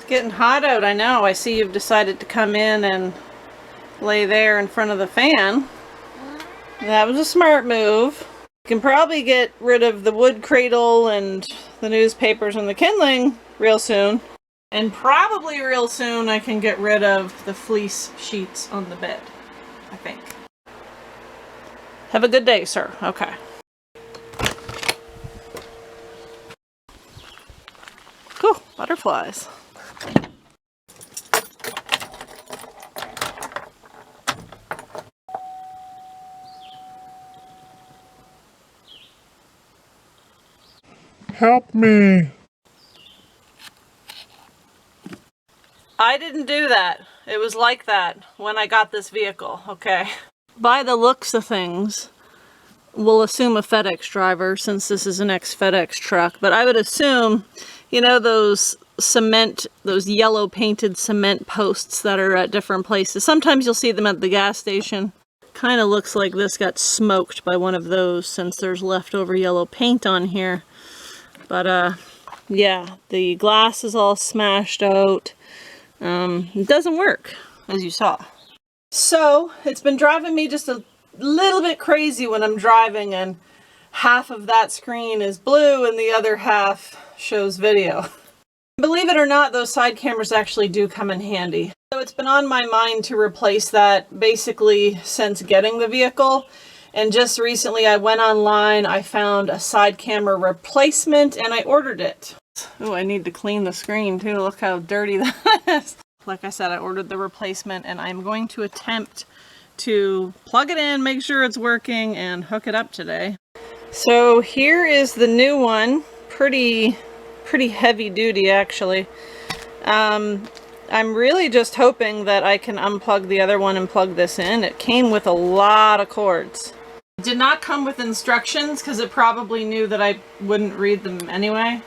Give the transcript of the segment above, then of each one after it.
Getting hot out, I know. I see you've decided to come in and lay there in front of the fan. That was a smart move. You can probably get rid of the wood cradle and the newspapers and the kindling real soon. And probably real soon I can get rid of the fleece sheets on the bed, I think. Have a good day, sir. Okay. Cool, butterflies. Help me. I didn't do that. It was like that when I got this vehicle, okay? By the looks of things, we'll assume a FedEx driver since this is an ex-FedEx truck, but I would assume, you know, those yellow painted cement posts that are at different places. Sometimes you'll see them at the gas station. Kind of looks like this got smoked by one of those since there's leftover yellow paint on here. But yeah, the glass is all smashed out. It doesn't work, as you saw. So it's been driving me just a little bit crazy when I'm driving and half of that screen is blue and the other half shows video. Believe it or not, those side cameras actually do come in handy. So it's been on my mind to replace that basically since getting the vehicle. And just recently I went online, I found a side camera replacement and I ordered it. Oh, I need to clean the screen too. Look how dirty that is. Like I said, I ordered the replacement and I'm going to attempt to plug it in, make sure it's working, and hook it up today. So here is the new one. Pretty heavy duty actually. I'm really just hoping that I can unplug the other one and plug this in. It came with a lot of cords. It did not come with instructions because it probably knew that I wouldn't read them anyway.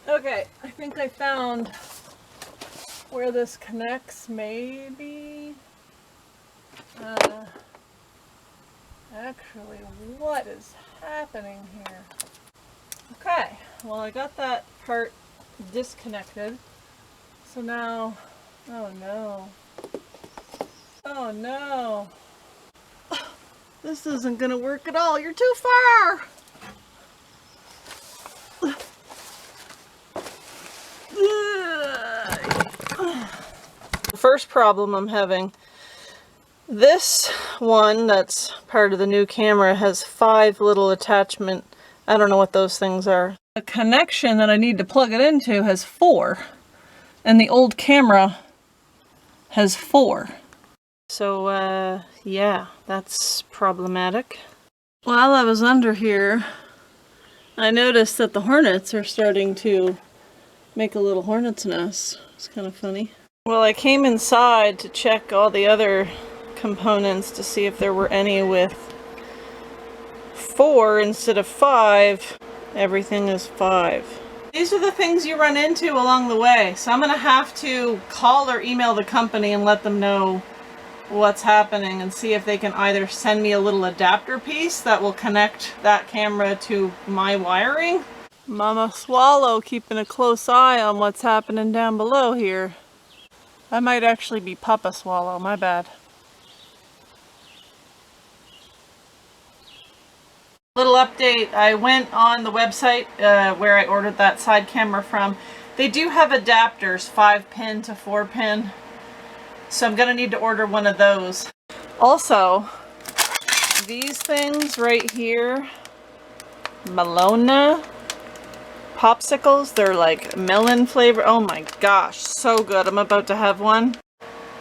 Okay, I think I found where this connects, maybe. Actually, what is happening here? Okay, well I got that part disconnected. So now, oh no. Oh no. This isn't gonna work at all. You're too far. The first problem I'm having, this one that's part of the new camera has 5 little attachment, I don't know what those things are. The connection that I need to plug it into has 4, and the old camera has 4. So yeah, that's problematic. While I was under here, I noticed that the hornets are starting to make a little hornet's nest. It's kind of funny. Well, I came inside to check all the other components to see if there were any with 4 instead of 5. Everything is 5. These are the things you run into along the way. So I'm going to have to call or email the company and let them know what's happening and see if they can either send me a little adapter piece that will connect that camera to my wiring. Mama Swallow keeping a close eye on what's happening down below here. That might actually be Papa Swallow, my bad. Little update, I went on the website where I ordered that side camera from. They do have adapters, 5-pin to 4-pin. So I'm gonna need to order one of those. Also, these things right here, Malona popsicles, they're like melon flavor. Oh my gosh, so good. I'm about to have one.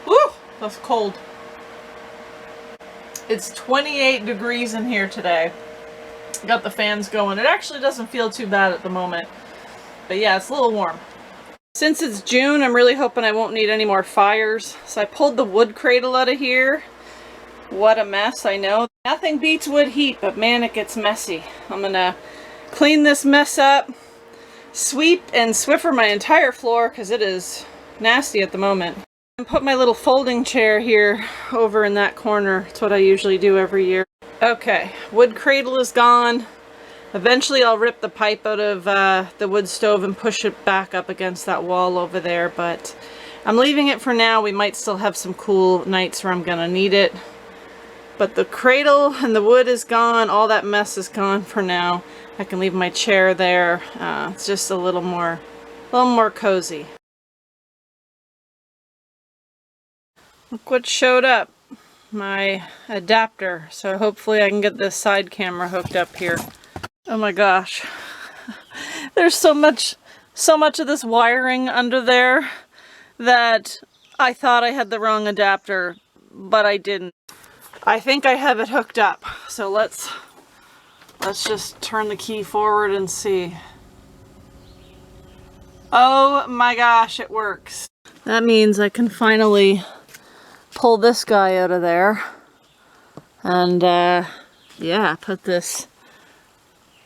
Woo, that's cold. It's 28 degrees in here today. Got the fans going. It actually doesn't feel too bad at the moment. But yeah, it's a little warm. Since it's June, I'm really hoping I won't need any more fires. So I pulled the wood cradle out of here. What a mess, I know. Nothing beats wood heat, but man, it gets messy. I'm gonna clean this mess up, sweep and Swiffer my entire floor because it is nasty at the moment. And put my little folding chair here over in that corner. It's what I usually do every year. Okay, wood cradle is gone. Eventually I'll rip the pipe out of the wood stove and push it back up against that wall over there, but I'm leaving it for now. We might still have some cool nights where I'm gonna need it. But the cradle and the wood is gone. All that mess is gone for now. I can leave my chair there. It's just a little more cozy. Look what showed up. My adapter. So hopefully I can get this side camera hooked up here. Oh my gosh. There's so much of this wiring under there that I thought I had the wrong adapter, but I didn't. I think I have it hooked up. So let's just turn the key forward and see. Oh my gosh, it works. That means I can finally pull this guy out of there and yeah, put this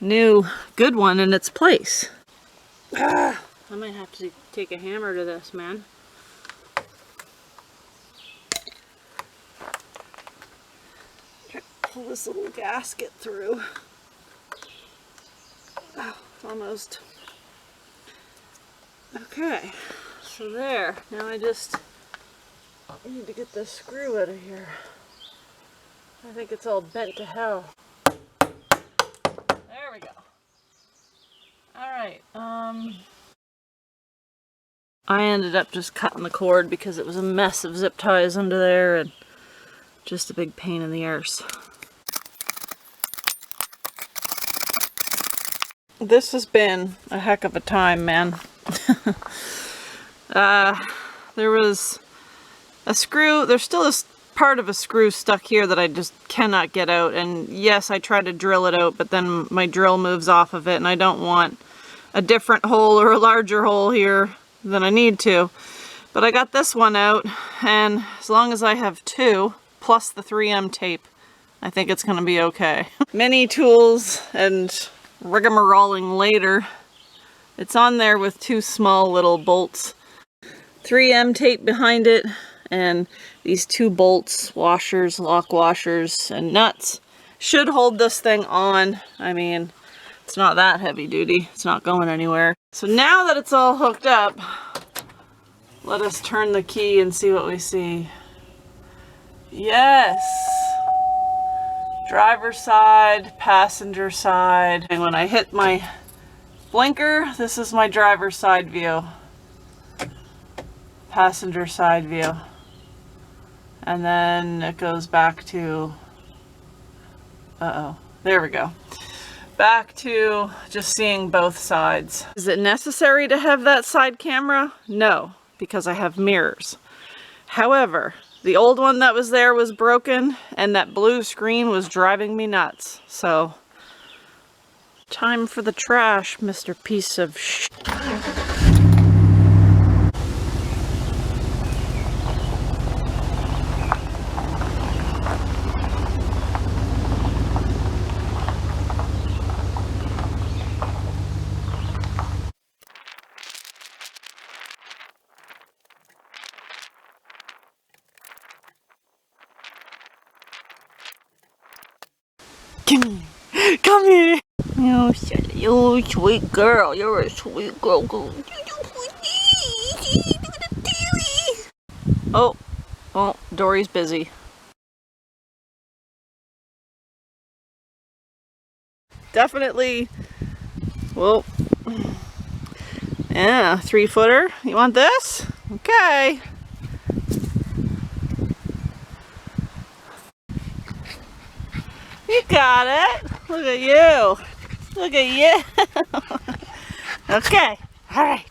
new good one in its place. I might have to take a hammer to this, man. Pull this little gasket through. Oh, almost. Okay, so there. Now I just need to get this screw out of here. I think it's all bent to hell. There we go. Alright, I ended up just cutting the cord because it was a mess of zip ties under there and just a big pain in the arse. This has been a heck of a time, man. There was a screw, there's still a part of a screw stuck here that I just cannot get out, and yes, I tried to drill it out, but then my drill moves off of it, and I don't want a different hole or a larger hole here than I need to. But I got this one out, and as long as I have two, plus the 3M tape, I think it's gonna be okay. Many tools and rigmaroling later. It's on there with two small little bolts. 3M tape behind it, and these two bolts, washers, lock washers, and nuts should hold this thing on. I mean, it's not that heavy duty. It's not going anywhere. So now that it's all hooked up, let us turn the key and see what we see. Yes! Driver side, passenger side. And when I hit my blinker, this is my driver's side view. Passenger side view. And then it goes back to, there we go. Back to just seeing both sides. Is it necessary to have that side camera? No, because I have mirrors. However, the old one that was there was broken, and that blue screen was driving me nuts. So, time for the trash, Mr. Piece of sh**. Come here. Oh, you sweet girl. You're a sweet girl. Oh, Dory's busy. Definitely. Well, yeah, 3-footer. You want this? Okay. You got it. Look at you. Look at you. Okay. All right.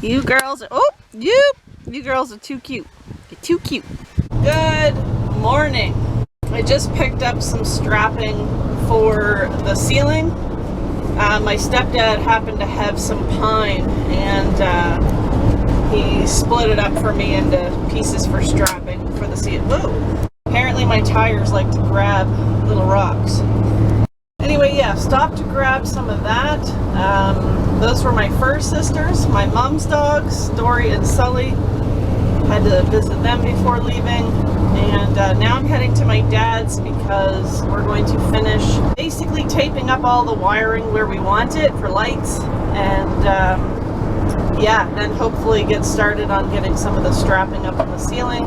You girls are, you girls are too cute. You're too cute. Good morning. I just picked up some strapping for the ceiling. My stepdad happened to have some pine, and he split it up for me into pieces for strapping for the ceiling. Whoa! Apparently my tires like to grab little rocks. Anyway, yeah, yeah, stopped to grab some of that. Those were my fur sisters, my mom's dogs, Dory and Sully. Had to visit them before leaving. And now I'm heading to my dad's because we're going to finish basically taping up all the wiring where we want it for lights. And yeah, then hopefully get started on getting some of the strapping up on the ceiling.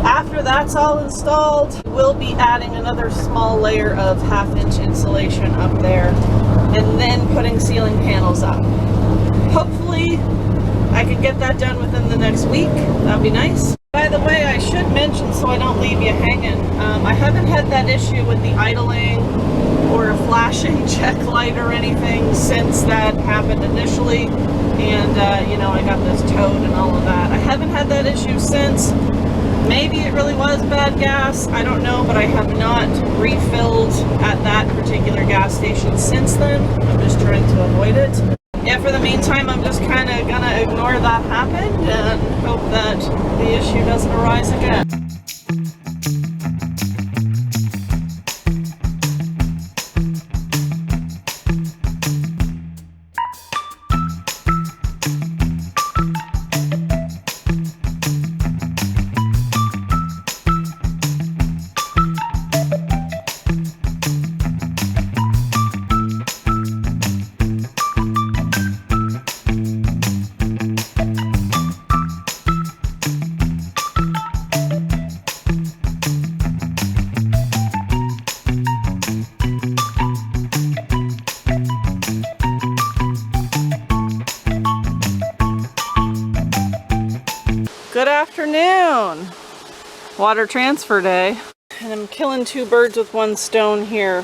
After that's all installed, we'll be adding another small layer of 1/2-inch insulation up there and then putting ceiling panels up. Hopefully I can get that done within the next week. That'd be nice. By the way, I should mention so I don't leave you hanging, I haven't had that issue with the idling or a flashing check light or anything since that happened initially. And you know, I got this towed and all of that. I haven't had that issue since. Maybe it really was bad gas, I don't know, but I have not refilled at that particular gas station since then. I'm just trying to avoid it. Yeah, for the meantime, I'm just kind of gonna ignore that happened and hope that the issue doesn't arise again. Good afternoon! Water transfer day. And I'm killing 2 birds with 1 stone here.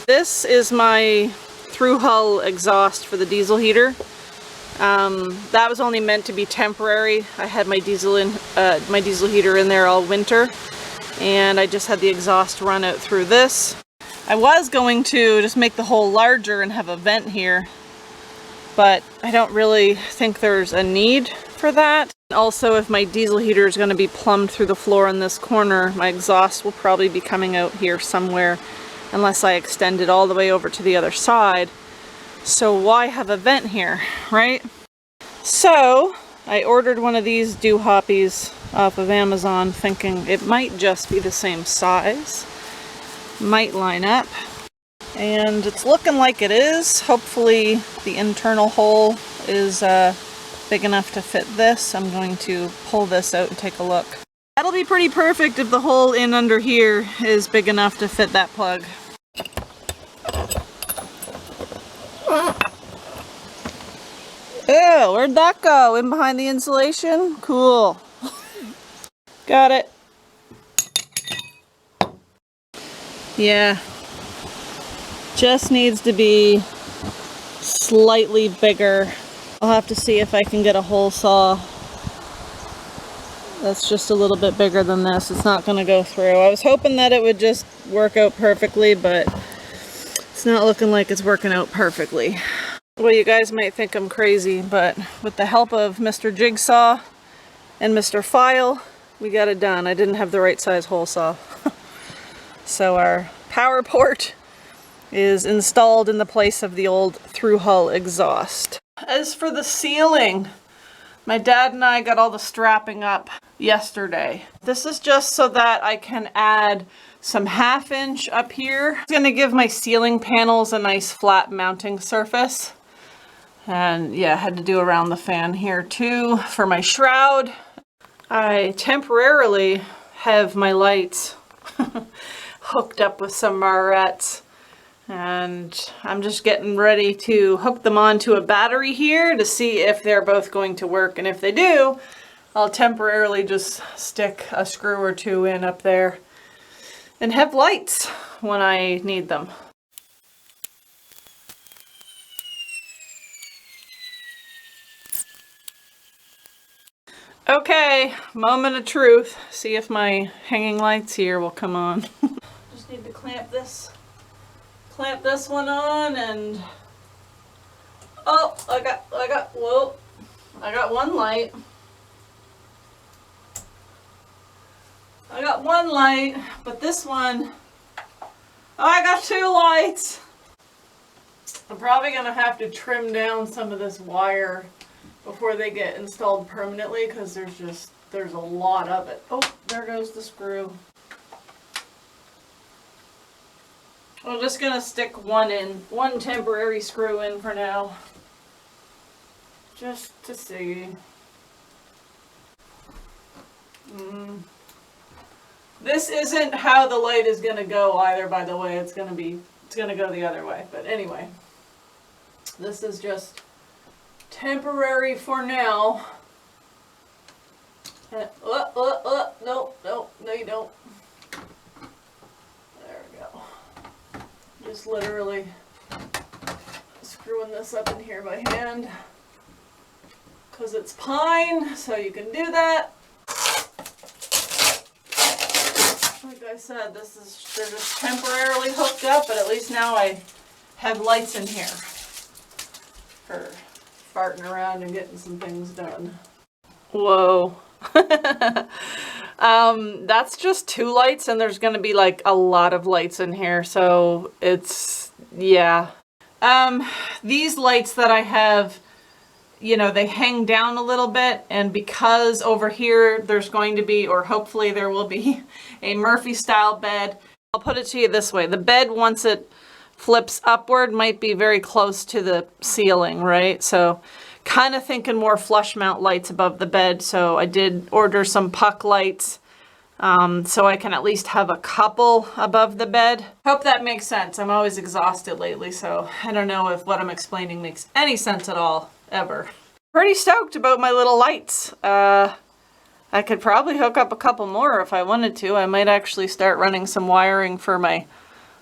This is my through hull exhaust for the diesel heater. That was only meant to be temporary. I had my diesel heater in there all winter, and I just had the exhaust run out through this. I was going to just make the hole larger and have a vent here, but I don't really think there's a need for that. Also, if my diesel heater is going to be plumbed through the floor in this corner, my exhaust will probably be coming out here somewhere unless I extend it all the way over to the other side. So why have a vent here, right? So I ordered one of these doohoppies off of Amazon thinking it might just be the same size, might line up, and it's looking like it is. Hopefully the internal hole is big enough to fit this. I'm going to pull this out and take a look. That'll be pretty perfect if the hole in under here is big enough to fit that plug. Oh, where'd that go? In behind the insulation? Cool. Got it. Yeah. Just needs to be slightly bigger. I'll have to see if I can get a hole saw that's just a little bit bigger than this. It's not going to go through. I was hoping that it would just work out perfectly, but it's not looking like it's working out perfectly. Well, you guys might think I'm crazy, but with the help of Mr. Jigsaw and Mr. File, we got it done. I didn't have the right size hole saw. So our power port is installed in the place of the old through hull exhaust. As for the ceiling, my dad and I got all the strapping up yesterday. This is just so that I can add some 1/2 inch up here. It's going to give my ceiling panels a nice flat mounting surface. And yeah, I had to do around the fan here too for my shroud. I temporarily have my lights hooked up with some Marettes. And I'm just getting ready to hook them onto a battery here to see if they're both going to work. And if they do, I'll temporarily just stick a screw or 2 in up there and have lights when I need them. Okay, moment of truth. See if my hanging lights here will come on. Just need to clamp this one on, and oh, I got one light. I got one light, but this one, oh, I got 2 lights. I'm probably gonna have to trim down some of this wire before they get installed permanently, because there's a lot of it. Oh, there goes the screw. I'm just gonna stick one temporary screw in for now, just to see. This isn't how the light is gonna go either, by the way. It's gonna go the other way. But anyway, this is just temporary for now. No, you don't. There we go. Just literally screwing this up in here by hand, because it's pine, so you can do that. Like I said, they're just temporarily hooked up, but at least now I have lights in here for farting around and getting some things done. Whoa. That's just 2 lights, and there's gonna be like a lot of lights in here, so it's, yeah. These lights that I have, you know, they hang down a little bit, and because over here there's going to be, or hopefully there will be, a Murphy style bed. I'll put it to you this way. The bed, once it flips upward, might be very close to the ceiling, right? So kind of thinking more flush mount lights above the bed. So I did order some puck lights, so I can at least have a couple above the bed. Hope that makes sense. I'm always exhausted lately, so I don't know if what I'm explaining makes any sense at all, ever. Pretty stoked about my little lights. I could probably hook up a couple more if I wanted to. I might actually start running some wiring for my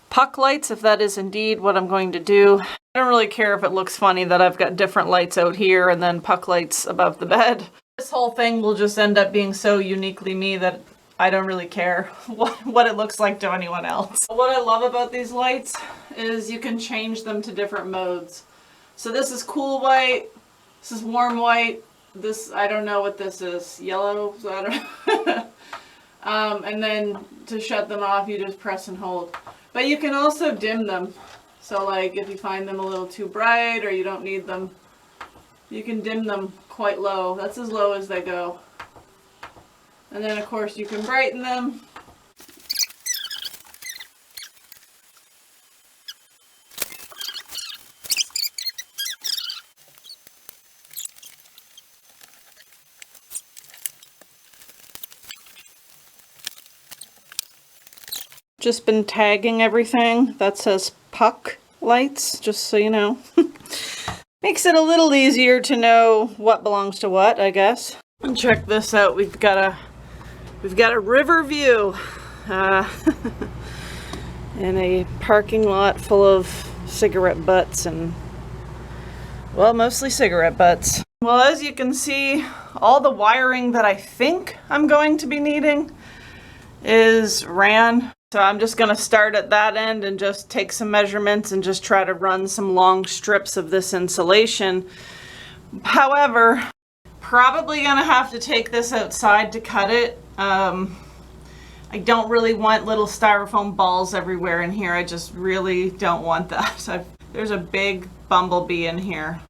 puck lights, if that is indeed what I'm going to do. I don't really care if it looks funny that I've got different lights out here and then puck lights above the bed. This whole thing will just end up being so uniquely me that I don't really care what it looks like to anyone else. What I love about these lights is you can change them to different modes. So this is cool white, this is warm white, this, I don't know what this is, yellow, so I don't and then to shut them off, you just press and hold. But you can also dim them. So like if you find them a little too bright or you don't need them, you can dim them quite low. That's as low as they go. And then of course you can brighten them. Just been tagging everything that says puck lights, just so you know. Makes it a little easier to know what belongs to what, I guess. And check this out. We've got a river view in a parking lot full of cigarette butts and, well, mostly cigarette butts. Well, as you can see, all the wiring that I think I'm going to be needing is ran. So I'm just going to start at that end and just take some measurements and just try to run some long strips of this insulation. However, probably going to have to take this outside to cut it. I don't really want little styrofoam balls everywhere in here. I just really don't want that. There's a big bumblebee in here.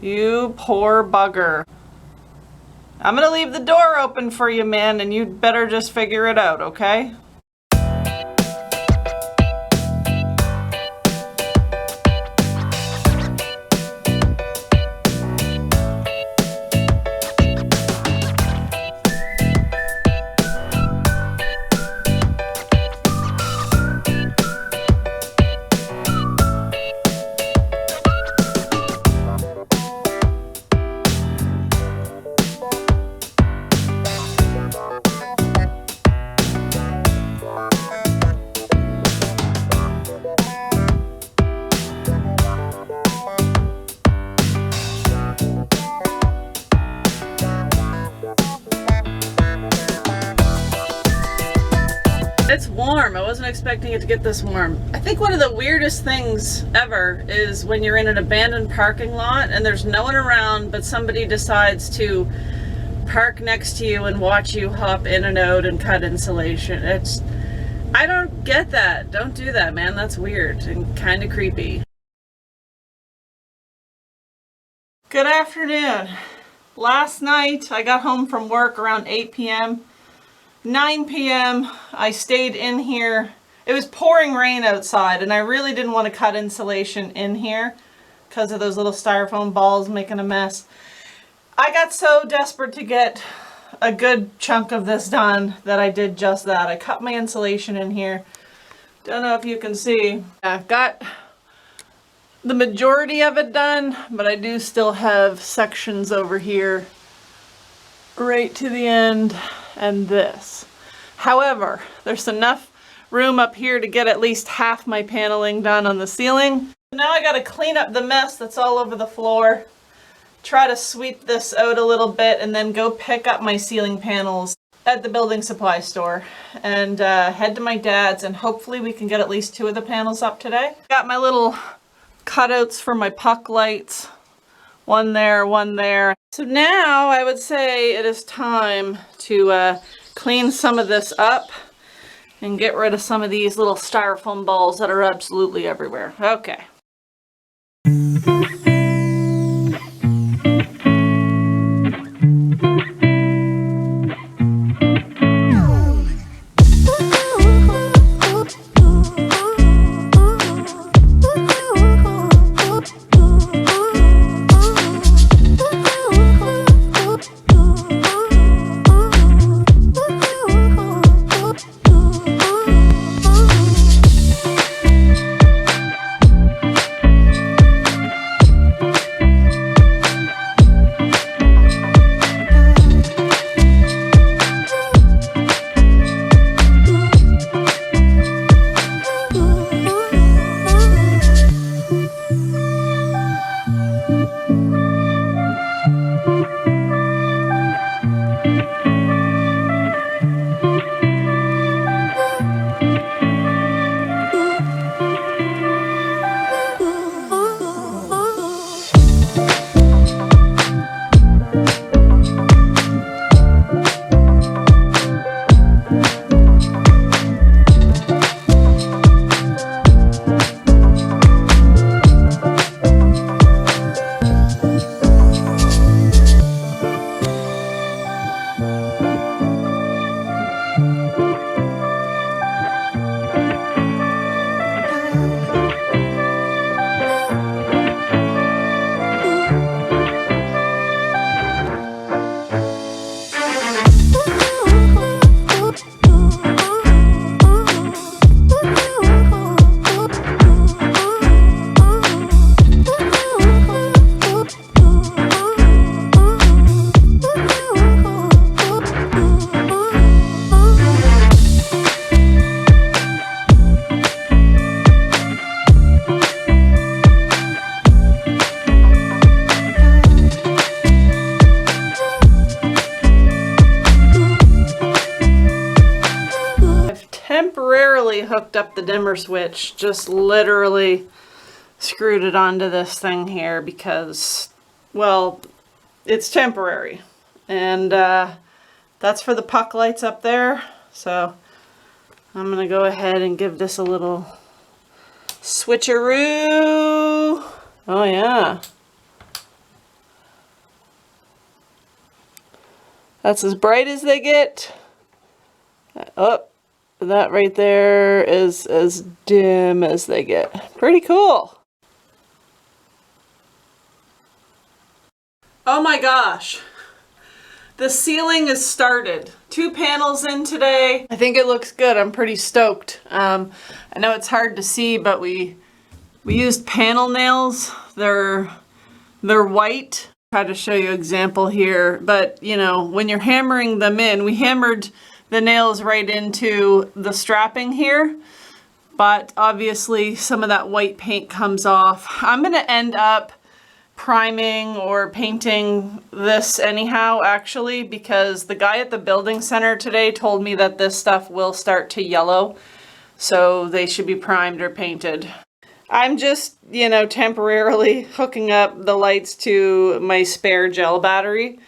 You poor bugger. I'm going to leave the door open for you, man, and you'd better just figure it out, okay? It's warm. I wasn't expecting it to get this warm. I think one of the weirdest things ever is when you're in an abandoned parking lot and there's no one around, but somebody decides to park next to you and watch you hop in and out and cut insulation. I don't get that. Don't do that, man. That's weird and kind of creepy. Good afternoon. Last night I got home from work around 8 p.m. 9 p.m. I stayed in here. It was pouring rain outside and I really didn't want to cut insulation in here because of those little styrofoam balls making a mess. I got so desperate to get a good chunk of this done that I did just that. I cut my insulation in here. Don't know if you can see. I've got the majority of it done, but I do still have sections over here right to the end and this. However, there's enough room up here to get at least half my paneling done on the ceiling. Now I gotta clean up the mess that's all over the floor, try to sweep this out a little bit, and then go pick up my ceiling panels at the building supply store and head to my dad's, and hopefully we can get at least 2 of the panels up today. Got my little cutouts for my puck lights. One there, one there. So now I would say it is time to clean some of this up and get rid of some of these little styrofoam balls that are absolutely everywhere. Okay. Temporarily hooked up the dimmer switch, just literally screwed it onto this thing here because, well, it's temporary, and that's for the puck lights up there. So I'm gonna go ahead and give this a little switcheroo. Oh yeah, that's as bright as they get. Oh, that right there is as dim as they get. Pretty cool. Oh my gosh. The ceiling is started. 2 panels in today. I think it looks good. I'm pretty stoked. I know it's hard to see, but we used panel nails. They're white. Try to show you an example here, but you know, when you're hammering them in, we hammered the nails right into the strapping here, but obviously some of that white paint comes off. I'm gonna end up priming or painting this anyhow, actually, because the guy at the building center today told me that this stuff will start to yellow, so they should be primed or painted. I'm just, you know, temporarily hooking up the lights to my spare gel battery.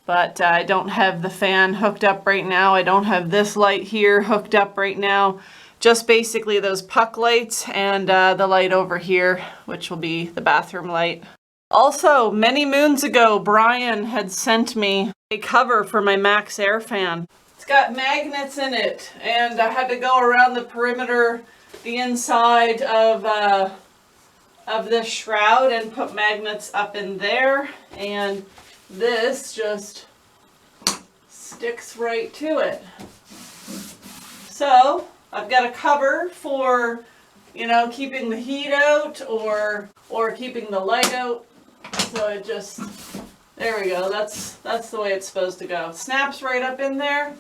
But I don't have the fan hooked up right now. I don't have this light here hooked up right now. Just basically those puck lights and the light over here, which will be the bathroom light. Also, many moons ago, Brian had sent me a cover for my Max Air fan. It's got magnets in it, and I had to go around the perimeter, the inside of this shroud, and put magnets up in there, and this just sticks right to it. So I've got a cover for, you know, keeping the heat out or keeping the light out. So it just, there we go. That's the way it's supposed to go. Snaps right up in there,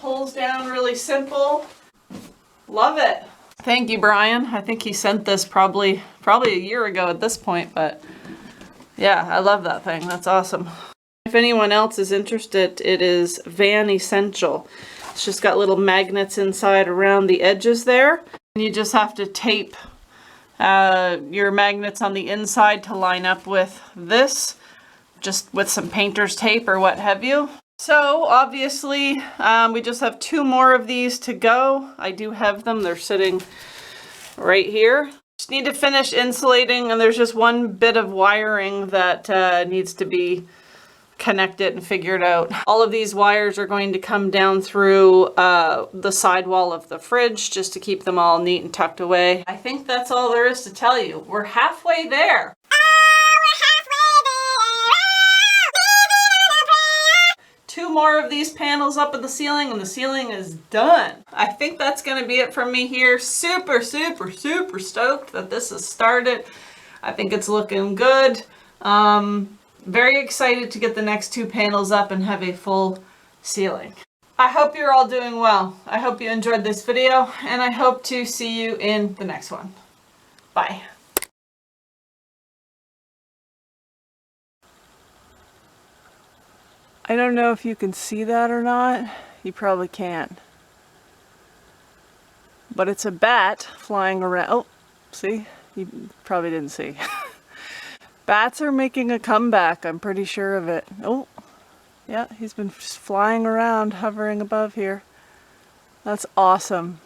pulls down really simple. Love it. Thank you, Brian. I think he sent this probably a year ago at this point, but yeah, I love that thing. That's awesome. If anyone else is interested, it is Van Essential. It's just got little magnets inside around the edges there. And you just have to tape your magnets on the inside to line up with this, just with some painter's tape or what have you. So obviously we just have 2 more of these to go. I do have them. They're sitting right here. Just need to finish insulating, and there's just one bit of wiring that needs to be connected and figured out. All of these wires are going to come down through the sidewall of the fridge just to keep them all neat and tucked away. I think that's all there is to tell you. We're halfway there. Two more of these panels up at the ceiling and the ceiling is done. I think that's going to be it from me here. Super, super, super stoked that this has started. I think it's looking good. Very excited to get the next 2 panels up and have a full ceiling. I hope you're all doing well. I hope you enjoyed this video, and I hope to see you in the next one. Bye. I don't know if you can see that or not. You probably can't. But it's a bat flying around. Oh, see? You probably didn't see. Bats are making a comeback, I'm pretty sure of it. Oh, yeah, he's been just flying around, hovering above here. That's awesome.